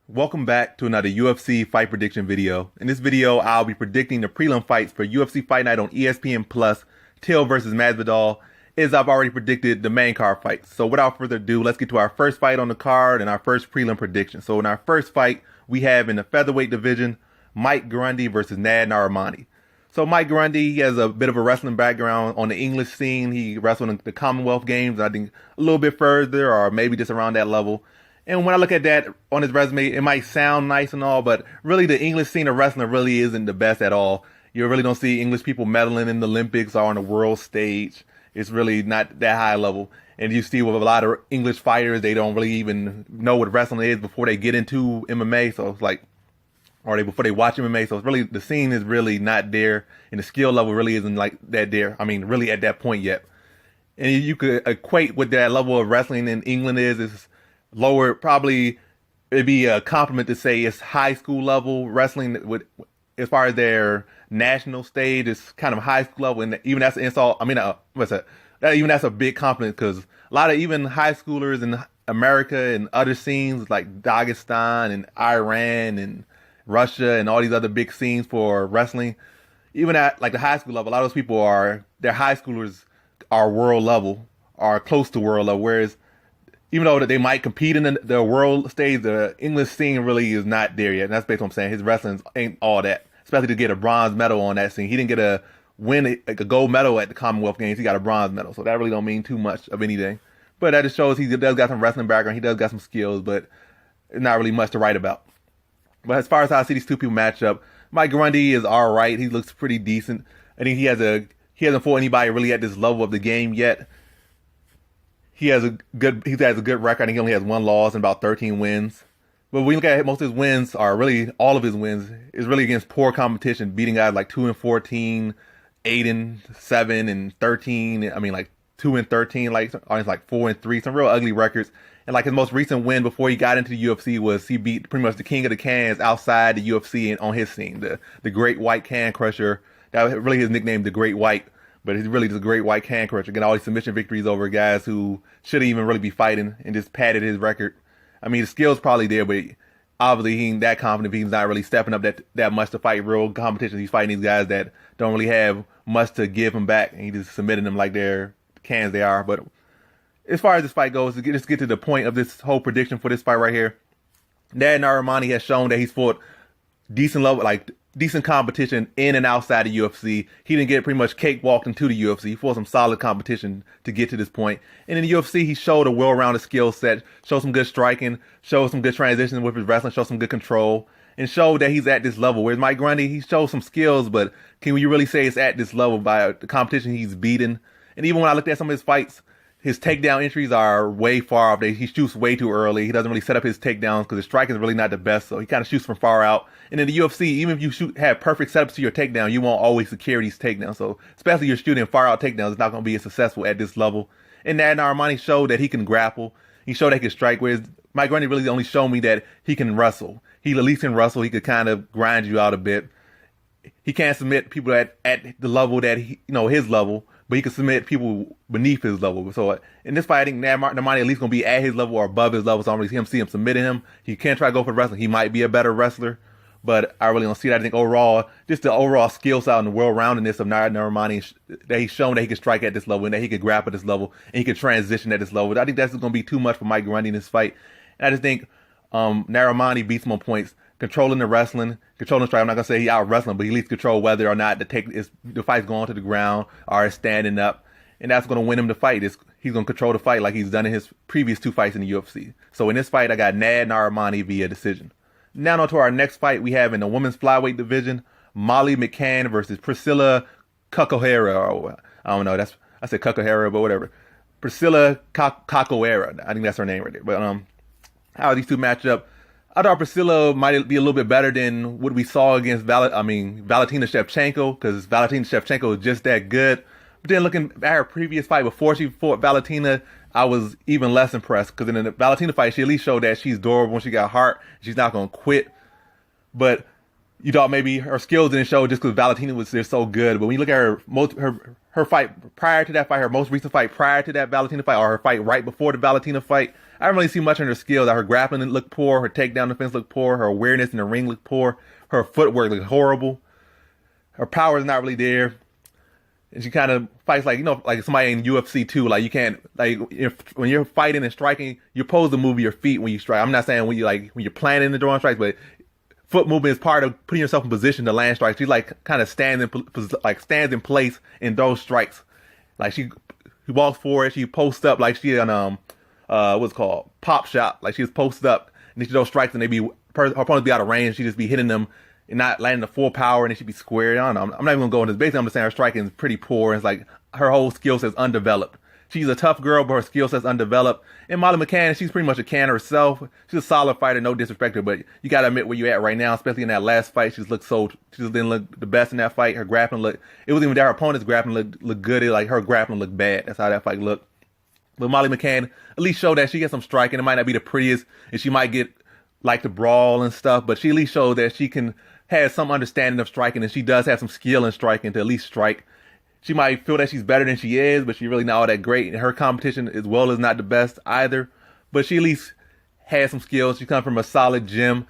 Welcome back to another UFC fight prediction video. In this video, I'll be predicting the prelim fights for UFC Fight Night on ESPN Plus, Till versus Masvidal, as I've already predicted the main card fights. So without further ado, let's get to our first fight on the card and our first prelim prediction. So in our first fight, we have in the featherweight division, Mike Grundy versus Narimani. So Mike Grundy, he has a bit of a wrestling background on the English scene. He wrestled in the Commonwealth Games, I think a little bit further or maybe just around that level. And when I look at that on his resume, it might sound nice and all, but really the English scene of wrestling really isn't the best at all. You really don't see English people medaling in the Olympics or on the world stage. It's really not that high level. And you see with a lot of English fighters, they don't really even know what wrestling is before they get into MMA. So it's like, before they watch MMA. So it's really, the scene is really not there. And the skill level really isn't like that there. I mean, really at that point yet. And you could equate what that level of wrestling in England is lower. Probably it'd be a compliment to say it's high school level wrestling with, as far as their national stage, it's kind of high school level, and even that's an insult. I mean, even that's a big compliment, because a lot of even high schoolers in America and other scenes like Dagestan and Iran and Russia and all these other big scenes for wrestling, even at like the high school level, a lot of those people their high schoolers are world level, are close to world level, whereas even though that they might compete in the world stage, the English scene really is not there yet. And that's basically what I'm saying. His wrestling ain't all that. Especially to get a bronze medal on that scene. He didn't get a gold medal at the Commonwealth Games. He got a bronze medal. So that really don't mean too much of anything. But that just shows he does got some wrestling background. He does got some skills, but it's not really much to write about. But as far as how I see these two people match up, Mike Grundy is all right. He looks pretty decent. I think he hasn't fought anybody really at this level of the game yet. He has a good record. I think he only has one loss and about 13 wins. But when you look at it, most of his wins are really, all of his wins is really against poor competition, beating guys like 2-14, 8-7, and 13. I mean, like 2-13, like 4-3, some real ugly records. And like his most recent win before he got into the UFC was he beat pretty much the king of the cans outside the UFC and on his scene, the Great White Can Crusher. That was really his nickname, the Great White. But he's really just a great white can crusher, getting all these submission victories over guys who shouldn't even really be fighting, and just padded his record. I mean, the skill's probably there, but obviously he ain't that confident. He's not really stepping up that much to fight real competition. He's fighting these guys that don't really have much to give him back, and he just submitting them like they're cans they are. But as far as this fight goes, let's get to the point of this whole prediction for this fight right here. Narimani has shown that he's fought decent level, like decent competition in and outside the UFC. He didn't get pretty much cakewalked into the UFC. He fought some solid competition to get to this point. And in the UFC, he showed a well-rounded skill set, showed some good striking, showed some good transitions with his wrestling, showed some good control, and showed that he's at this level. Whereas Mike Grundy, he showed some skills, but can you really say it's at this level by the competition he's beaten? And even when I looked at some of his fights, his takedown entries are way far off. He shoots way too early. He doesn't really set up his takedowns because his striking is really not the best. So he kind of shoots from far out. And in the UFC, even if you have perfect setups to your takedown, you won't always secure these takedowns. So especially if you're shooting far out takedowns, it's not going to be as successful at this level. And Narimani showed that he can grapple. He showed that he can strike. Whereas Mike Grundy really only showed me that he can wrestle. He at least can wrestle. He could kind of grind you out a bit. He can't submit people at the level that his level, but he can submit people beneath his level. So in this fight, I think Narimani at least going to be at his level or above his level. So I don't really see him submitting him. He can try to go for wrestling. He might be a better wrestler, but I really don't see that. I think overall, just the overall skill set and the well-roundedness of Narimani, that he's shown that he can strike at this level and that he can grapple at this level and he can transition at this level. I think that's going to be too much for Mike Grundy in this fight. And I just think Narimani beats him on points, controlling the wrestling, controlling the strike. I'm not going to say he out-wrestling, but he at least control whether or not the fight's going to the ground or standing up. And that's going to win him the fight. He's going to control the fight like he's done in his previous two fights in the UFC. So in this fight, I got Narimani via decision. Now on to our next fight we have in the women's flyweight division, Molly McCann versus Priscilla Cachoeira. I don't know. I said Cachoeira, but whatever. Priscilla Cachoeira. I think that's her name right there. But how these two match up, I thought Priscilla might be a little bit better than what we saw against Valentina Shevchenko, because Valentina Shevchenko is just that good. But then looking at her previous fight before she fought Valentina, I was even less impressed, because in the Valentina fight, she at least showed that she's durable when she got heart. She's not going to quit. But you thought maybe her skills didn't show just because Valentina was just so good. But when you look at her fight prior to that fight, her most recent fight prior to that Valentina fight, or her fight right before the Valentina fight, I don't really see much in her skills. Her grappling looked poor, her takedown defense looked poor, her awareness in the ring looked poor, her footwork looked horrible. Her power is not really there. And she kind of fights like, like somebody in UFC too. Like you can't, like when you're fighting and striking, you're supposed to move your feet when you strike. I'm not saying when you're planning to draw strikes, but foot movement is part of putting yourself in position to land strikes. She like kind of stands in place in those strikes. Like she walks forward, she posts up like she on what's it called pop shot. Like she just posted up and then she throws strikes and her opponents be out of range. She just be hitting them and not landing the full power, and then she'd be squared. I don't know. I'm not even gonna go into this. Basically, I'm just saying her striking is pretty poor. And it's like her whole skill set is undeveloped. She's a tough girl, but her skill set's undeveloped. And Molly McCann, she's pretty much a can herself. She's a solid fighter, no disrespect to her, but you gotta admit where you're at right now, especially in that last fight. She just didn't look the best in that fight. Her grappling it wasn't even that her opponent's grappling looked good. Like her grappling looked bad. That's how that fight looked. But Molly McCann at least showed that she gets some striking. It might not be the prettiest, and she might get like the brawl and stuff, but she at least showed that she has some understanding of striking, and she does have some skill in striking to at least strike. She might feel that she's better than she is, but she's really not all that great. And her competition as well is not the best either, but she at least has some skills. She comes from a solid gym.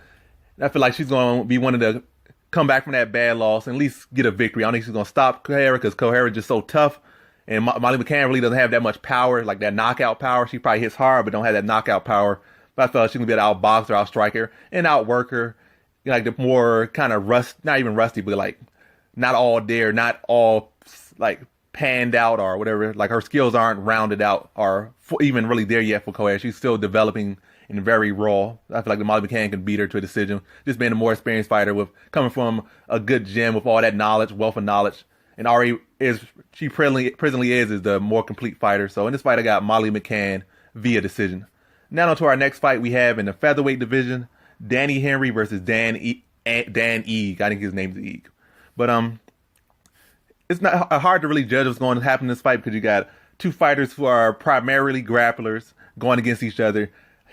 I feel like she's going to be one of the come back from that bad loss and at least get a victory. I don't think she's going to stop Cachoeira because Cachoeira is just so tough. And Molly McCann really doesn't have that much power, like that knockout power. She probably hits hard, but don't have that knockout power. But I feel like she's going to be able to outbox her, outstrike her, and outwork her. Like the more kind of not even rusty, but like not all there, not all like panned out or whatever. Like her skills aren't rounded out or even really there yet for Cachoeira. She's still developing and very raw. I feel like the Molly McCann can beat her to a decision. Just being a more experienced fighter with coming from a good gym with all that knowledge, wealth of knowledge. And she presently is the more complete fighter. So in this fight, I got Molly McCann via decision. Now on to our next fight we have in the featherweight division, Danny Henry versus Dan Ige. I think his name's Ige. But it's not hard to really judge what's going to happen in this fight because you got two fighters who are primarily grapplers going against each other.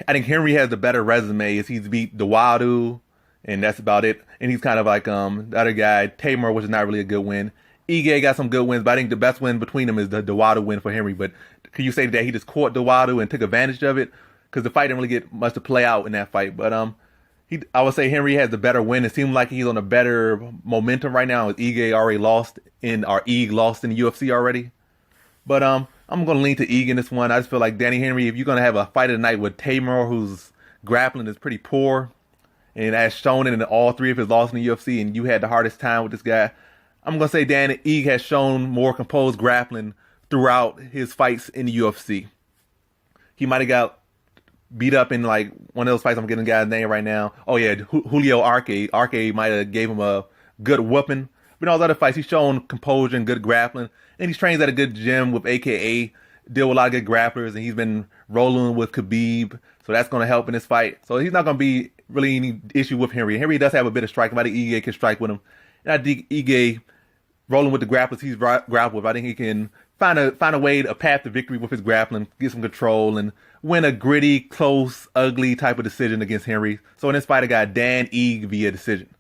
I think Henry has the better resume as he's beat Dawadu, and that's about it. And he's kind of like the other guy, Tamor, which is not really a good win. Ige got some good wins, but I think the best win between them is the Dawadu win for Henry. But can you say that he just caught Dawadu and took advantage of it? Because the fight didn't really get much to play out in that fight. But I would say Henry has the better win. It seems like he's on a better momentum right now. With Ige lost in the UFC already. But I'm going to lean to Ige in this one. I just feel like Danny Henry, if you're going to have a fight of the night with Tamor, whose grappling is pretty poor, and as shown in all three of his losses in the UFC, and you had the hardest time with this guy, I'm going to say Danny Ige has shown more composed grappling throughout his fights in the UFC. He might have got beat up in like one of those fights. I'm getting the guy's name right now. Oh yeah, Julio Arce. Arce might have gave him a good whooping. But in all those other fights, he's shown composure and good grappling. And he's trained at a good gym with AKA, deal with a lot of good grapplers, and he's been rolling with Khabib. So that's going to help in this fight. So he's not going to be really any issue with Henry. Henry does have a bit of striking. I think Ige can strike with him. And I think Ige, rolling with the grapplers he's grappled with, I think he can find a way, a path to victory with his grappling, get some control, and win a gritty, close, ugly type of decision against Henry. So in this fight, I got Dan Ige via decision.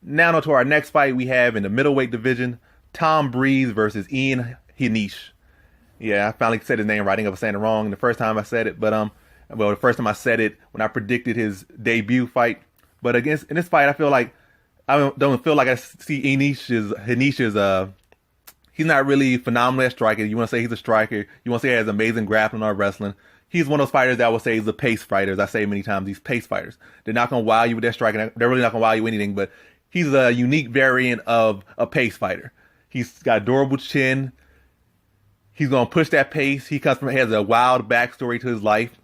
Now on to our next fight we have in the middleweight division, Tom Breese versus Ian Heinisch. Yeah, I finally said his name right. I think I was saying it wrong the first time I said it, but the first time I said it when I predicted his debut fight. But in this fight, I feel like I don't feel like I see Heinisch he's not really phenomenal at striking. You want to say he's a striker. You want to say he has amazing grappling or wrestling. He's one of those fighters that I would say is a pace fighter. As I say many times, these pace fighters. They're not going to wow you with their striking. They're really not going to wow you with anything, but he's a unique variant of a pace fighter. He's got a durable chin. He's going to push that pace. He has a wild backstory to his life.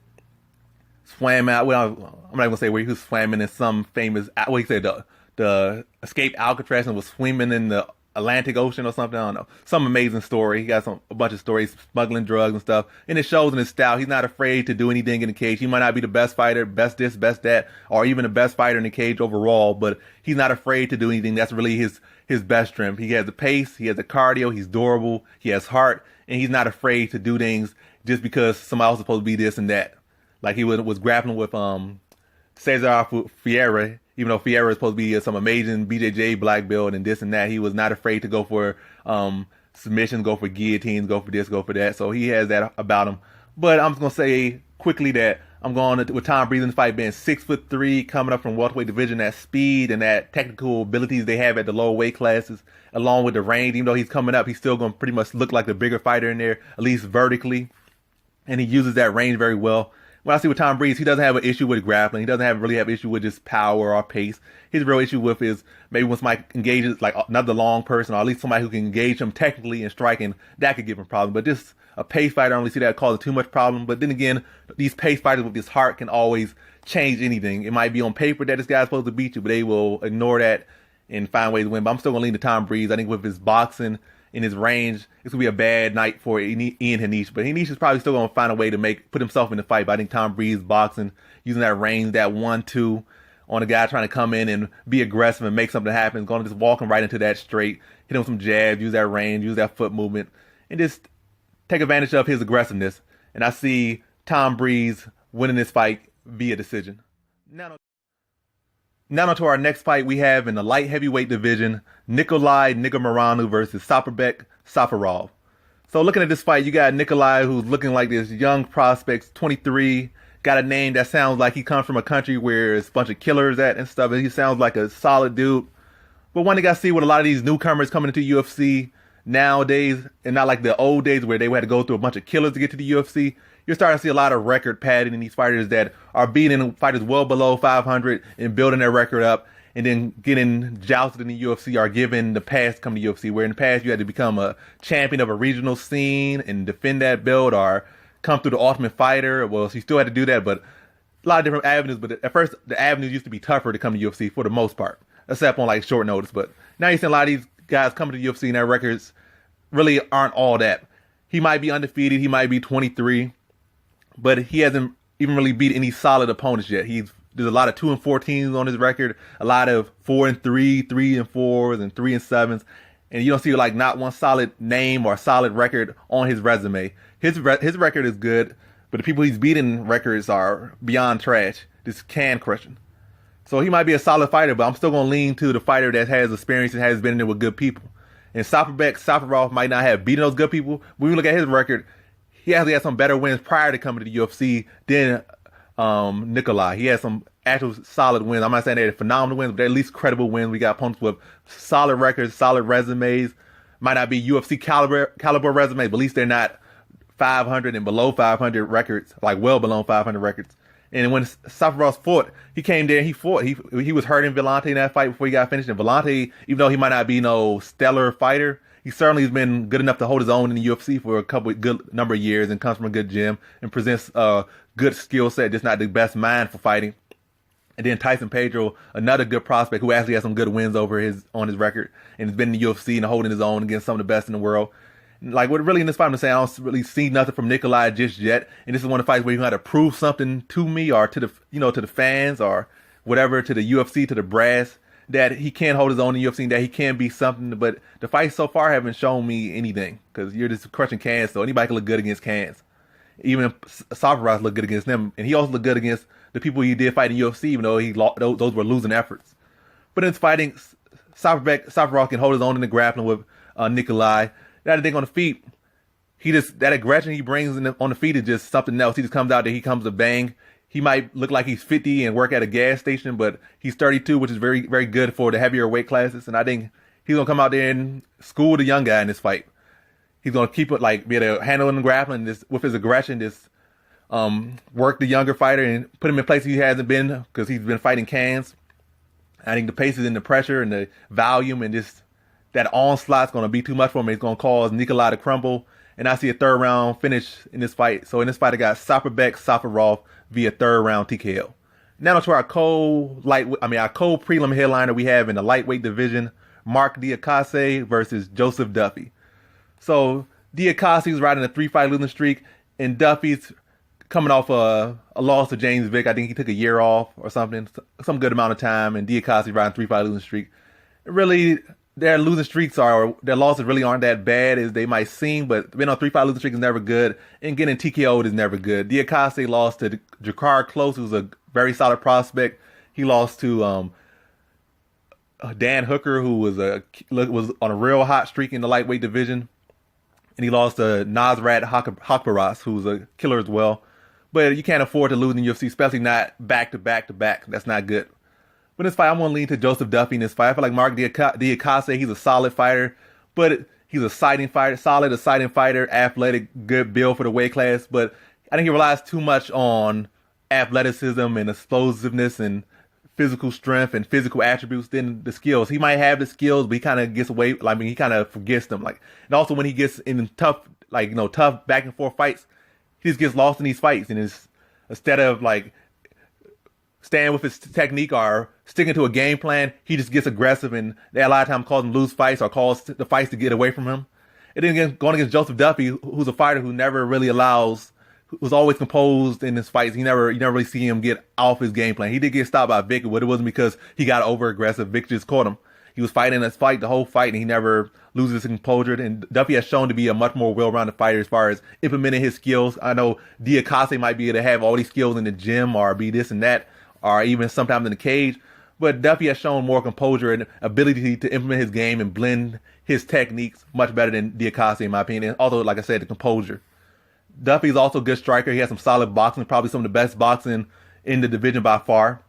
Swam out. Well, I'm not going to say where he was swimming in some famous, what he said, the escaped Alcatraz and was swimming in the Atlantic Ocean or something. I don't know. Some amazing story. He got a bunch of stories, smuggling drugs and stuff. And it shows in his style. He's not afraid to do anything in the cage. He might not be the best fighter, best this, best that, or even the best fighter in the cage overall, but he's not afraid to do anything. That's really his best strength. He has the pace, he has the cardio, he's durable, he has heart, and he's not afraid to do things just because somebody else is supposed to be this and that. Like he was grappling with Cesar Fiera. Even though Fiera is supposed to be some amazing BJJ black belt and this and that, he was not afraid to go for submissions, go for guillotines, go for this, go for that. So he has that about him. But I'm just going to say quickly that I'm going with Tom Breese in the fight being 6'3", coming up from welterweight division. That speed and that technical abilities they have at the lower weight classes, along with the range. Even though he's coming up, he's still going to pretty much look like the bigger fighter in there, at least vertically. And he uses that range very well. When I see with Tom Breese, he doesn't have an issue with grappling. He doesn't really have an issue with just power or pace. His real issue with is maybe when somebody engages like another long person, or at least somebody who can engage him technically and striking, that could give him a problem. But just a pace fighter, I don't really see that causing too much problem. But then again, these pace fighters with this heart can always change anything. It might be on paper that this guy's supposed to beat you, but they will ignore that and find ways to win. But I'm still going to lean to Tom Breese. I think with his boxing in his range, it's going to be a bad night for Ian Heinisch. But Heinisch is probably still going to find a way to put himself in the fight. But I think Tom Breese boxing, using that range, that 1-2 on a guy trying to come in and be aggressive and make something happen, going to just walk him right into that straight, hit him with some jabs, use that range, use that foot movement, and just take advantage of his aggressiveness. And I see Tom Breese winning this fight via decision. Now on to our next fight we have in the light heavyweight division, Negumereanu versus Safarov. So looking at this fight, you got Nikolai, who's looking like this young prospect, 23, got a name that sounds like he comes from a country where there's a bunch of killers at and stuff, and he sounds like a solid dude. But one thing I see with a lot of these newcomers coming into UFC nowadays, and not like the old days where they had to go through a bunch of killers to get to the UFC, you're starting to see a lot of record padding in these fighters that are beating fighters well below 500 and building their record up, and then getting jousted in the UFC or given the pass to come to UFC, where in the past you had to become a champion of a regional scene and defend that belt or come through the Ultimate Fighter. Well, you still had to do that, but a lot of different avenues. But at first, the avenues used to be tougher to come to UFC for the most part, except on like short notice. But now you're seeing a lot of these guys coming to UFC and their records really aren't all that. He might be undefeated, he might be 23, but he hasn't even really beat any solid opponents yet. There's a lot of 2-14s on his record, a lot of 4-3, 3-4s, and 3-7s, and you don't see like not one solid name or solid record on his resume. His record is good, but the people he's beating records are beyond trash. Just can crushing. So he might be a solid fighter, but I'm still going to lean to the fighter that has experience and has been in there with good people. And Safarov might not have beaten those good people. When we look at his record, he actually had some better wins prior to coming to the UFC than Nikolai. He had some actual solid wins. I'm not saying they're phenomenal wins, but they're at least credible wins. We got opponents with solid records, solid resumes. Might not be UFC caliber resumes, but at least they're not 500 and below 500 records, like well below 500 records. And when Safarov fought, he came there and he fought. He was hurting Villante in that fight before he got finished. And Villante, even though he might not be no stellar fighter, he certainly has been good enough to hold his own in the UFC for a good number of years and comes from a good gym and presents a good skill set, just not the best mind for fighting. And then Tyson Pedro, another good prospect who actually has some good wins on his record and has been in the UFC and holding his own against some of the best in the world. Like, what really in this fight, I'm saying I don't really see nothing from Nikolai just yet. And this is one of the fights where you got to prove something to me or to the fans or whatever, to the UFC, to the brass, that he can hold his own in the UFC, that he can be something. But the fights so far haven't shown me anything, because you're just crushing cans, so anybody can look good against cans. Even Safarov looked good against them, and he also looked good against the people he did fight in UFC, even though those were losing efforts. But in fighting, Safarov can hold his own in the grappling with Nikolai. That thing on the feet, that aggression he brings on the feet is just something else. He just comes out there, he comes to bang. He might look like he's 50 and work at a gas station, but he's 32, which is very, very good for the heavier weight classes. And I think he's going to come out there and school the young guy in this fight. He's going to keep it, like, be able to handle and grappling with his aggression, just work the younger fighter and put him in places he hasn't been, because he's been fighting cans. I think the paces and the pressure and the volume and just that onslaught's going to be too much for him. It's going to cause Nikolai to crumble. And I see a third round finish in this fight. So in this fight, I got Safarov via third round TKO. Now to our co-prelim headliner we have in the lightweight division, Mark Diakiese versus Joseph Duffy. So Diakiese's riding a 3-fight losing streak, and Duffy's coming off a loss to James Vick. I think he took a year off or something, some good amount of time, and Diakiese riding a 3-fight losing streak. Really, their losing streaks their losses really aren't that bad as they might seem, but being on a 3-fight losing streak is never good, and getting TKO'd is never good. Diakiese lost to Jakar Close, who's a very solid prospect. He lost to Dan Hooker, who was on a real hot streak in the lightweight division, and he lost to Nasrat Hakparas, who's a killer as well. but you can't afford to lose in UFC, especially not back to back to back. That's not good. But in this fight, I'm going to lean to Joseph Duffy in this fight. I feel like Mark Diakiese, he's a solid fighter, but he's a exciting fighter, athletic, good build for the weight class. But I think he relies too much on athleticism and explosiveness and physical strength and physical attributes than the skills. He might have the skills, but he kind of gets away. He kind of forgets them. And also when he gets in tough back and forth fights, he just gets lost in these fights. And instead of staying with his technique or sticking to a game plan, he just gets aggressive, and that a lot of times cause him to lose fights or cause the fights to get away from him. And then again, going against Joseph Duffy, who's a fighter who never really who's always composed in his fights. You never really see him get off his game plan. He did get stopped by Vic, but it wasn't because he got over aggressive. Vic just caught him. He was fighting his fight the whole fight, and he never loses his composure. And Duffy has shown to be a much more well-rounded fighter as far as implementing his skills. I know Diakiese might be able to have all these skills in the gym or be this and that, or even sometimes in the cage. But Duffy has shown more composure and ability to implement his game and blend his techniques much better than Diakiese, in my opinion. Also, like I said, the composure. Duffy's also a good striker. He has some solid boxing, probably some of the best boxing in the division by far.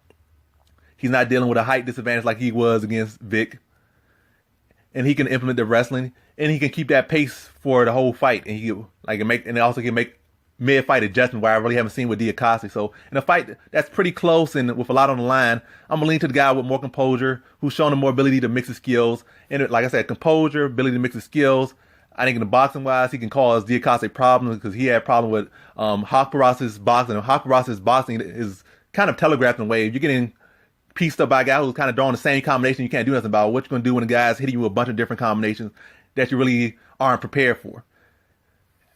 He's not dealing with a height disadvantage like he was against Vic. And he can implement the wrestling, and he can keep that pace for the whole fight. And he also can make mid-fight adjustment, where I really haven't seen with Diakiese. So in a fight that's pretty close and with a lot on the line, I'm gonna lean to the guy with more composure, who's shown him more ability to mix his skills. And like I said, composure, ability to mix his skills. I think in the boxing wise, he can cause Diakiese problems because he had a problem with Haqparast's boxing. And Haqparast's boxing is kind of telegraphed in a way. If you're getting pieced up by a guy who's kind of drawing the same combination, you can't do nothing about what you're going to do when the guy's hitting you with a bunch of different combinations that you really aren't prepared for.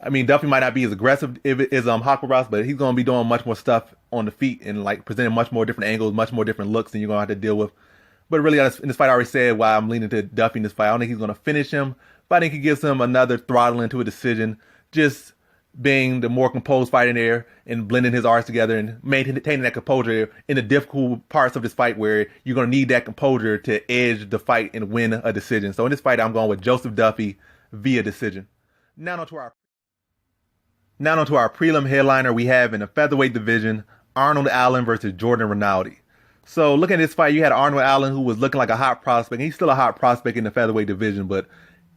I mean, Duffy might not be as aggressive as Haqparast, but he's going to be doing much more stuff on the feet and presenting much more different angles, much more different looks than you're going to have to deal with. But really, in this fight, I already said why I'm leaning to Duffy in this fight. I don't think he's going to finish him, but I think he gives him another throttling to a decision, just being the more composed fighter there and blending his arts together and maintaining that composure in the difficult parts of this fight where you're going to need that composure to edge the fight and win a decision. So in this fight, I'm going with Joseph Duffy via decision. Now on to our prelim headliner. We have in the featherweight division, Arnold Allen versus Jordan Rinaldi. So looking at this fight, you had Arnold Allen, who was looking like a hot prospect. He's still a hot prospect in the featherweight division, but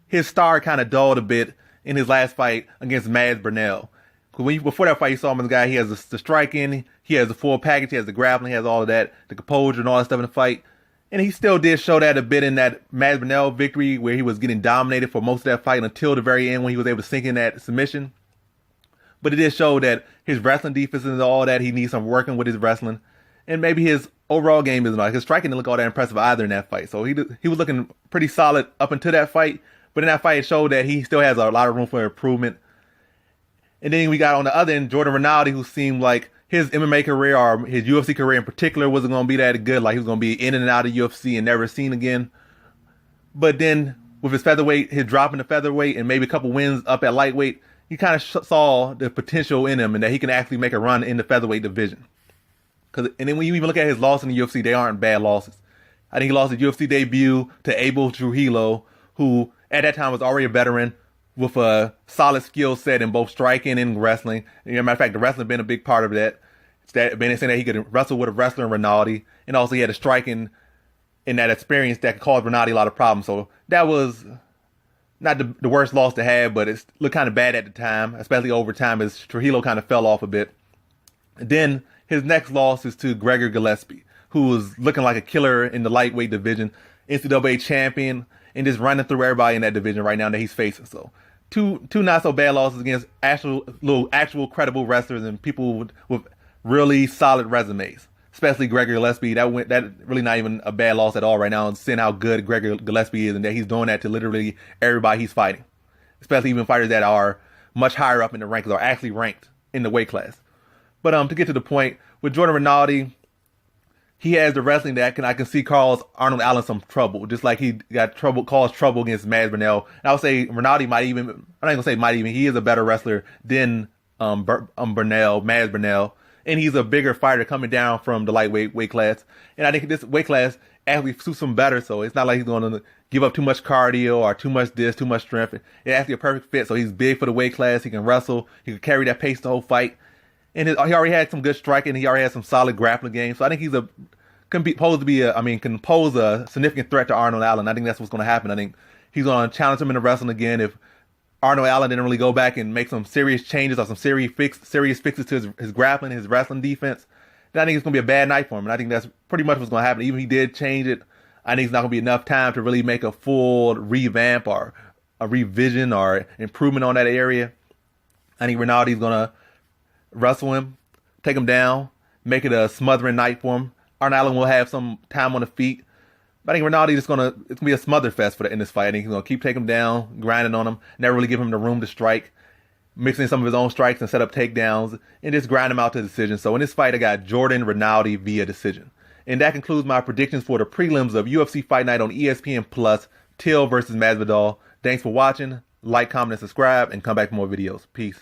his star kind of dulled a bit in his last fight against Masvidal. Before that fight, you saw him as a guy, he has the striking, he has the full package, he has the grappling, he has all of that, the composure and all that stuff in the fight. And he still did show that a bit in that Masvidal victory where he was getting dominated for most of that fight until the very end when he was able to sink in that submission. But it did show that his wrestling defense and all that, he needs some working with his wrestling. And maybe his overall game isn't like his striking didn't look all that impressive either in that fight. So he was looking pretty solid up until that fight. But in that fight, it showed that he still has a lot of room for improvement. And then we got on the other end, Jordan Rinaldi, who seemed like his MMA career or his UFC career in particular wasn't going to be that good. Like he was going to be in and out of UFC and never seen again. But then with his featherweight, his drop in the featherweight and maybe a couple wins up at lightweight, you kind of saw the potential in him and that he can actually make a run in the featherweight division. And then when you even look at his loss in the UFC, they aren't bad losses. I think he lost his UFC debut to Abel Trujillo, who at that time was already a veteran with a solid skill set in both striking and wrestling. As a matter of fact, the wrestling been a big part of that. Been saying that he could wrestle with a wrestler in Rinaldi, and also he had a striking in that experience that could cause Rinaldi a lot of problems. So that was not the worst loss to have, but it looked kind of bad at the time, especially over time as Trujillo kind of fell off a bit. And then his next loss is to Gregor Gillespie, who was looking like a killer in the lightweight division, NCAA champion, and just running through everybody in that division right now that he's facing. So two not so bad losses against actual credible wrestlers and people with really solid resumes, especially Gregor Gillespie. That really not even a bad loss at all right now, and seeing how good Gregor Gillespie is and that he's doing that to literally everybody he's fighting, especially even fighters that are much higher up in the rankings or actually ranked in the weight class. But to get to the point, with Jordan Rinaldi, he has the wrestling that I can see cause Arnold Allen some trouble, just like he caused trouble against Masvidal. And I would say Rinaldi might even, I'm not going to say might even, he is a better wrestler than Masvidal. And he's a bigger fighter coming down from the lightweight weight class. And I think this weight class actually suits him better. So it's not like he's going to give up too much cardio or too much strength. It's actually a perfect fit. So he's big for the weight class. He can wrestle. He can carry that pace the whole fight. And he already had some good striking. He already had some solid grappling game. So I think he's can pose a significant threat to Arnold Allen. I think that's what's going to happen. I think he's going to challenge him in the wrestling again. If Arnold Allen didn't really go back and make some serious changes or some serious fixes to his grappling, his wrestling defense, then I think it's going to be a bad night for him. And I think that's pretty much what's going to happen. Even if he did change it, I think it's not going to be enough time to really make a full revamp or a revision or improvement on that area. I think Rinaldi's going to wrestle him, take him down, make it a smothering night for him. Arnold Allen will have some time on the feet. But I think Rinaldi it's gonna be a smother fest in this fight. I think he's gonna keep taking him down, grinding on him, never really give him the room to strike, mixing some of his own strikes and set up takedowns, and just grind him out to decision. So in this fight, I got Jordan Rinaldi via decision. And that concludes my predictions for the prelims of UFC Fight Night on ESPN Plus, Till versus Masvidal. Thanks for watching. Like, comment, and subscribe, and come back for more videos. Peace.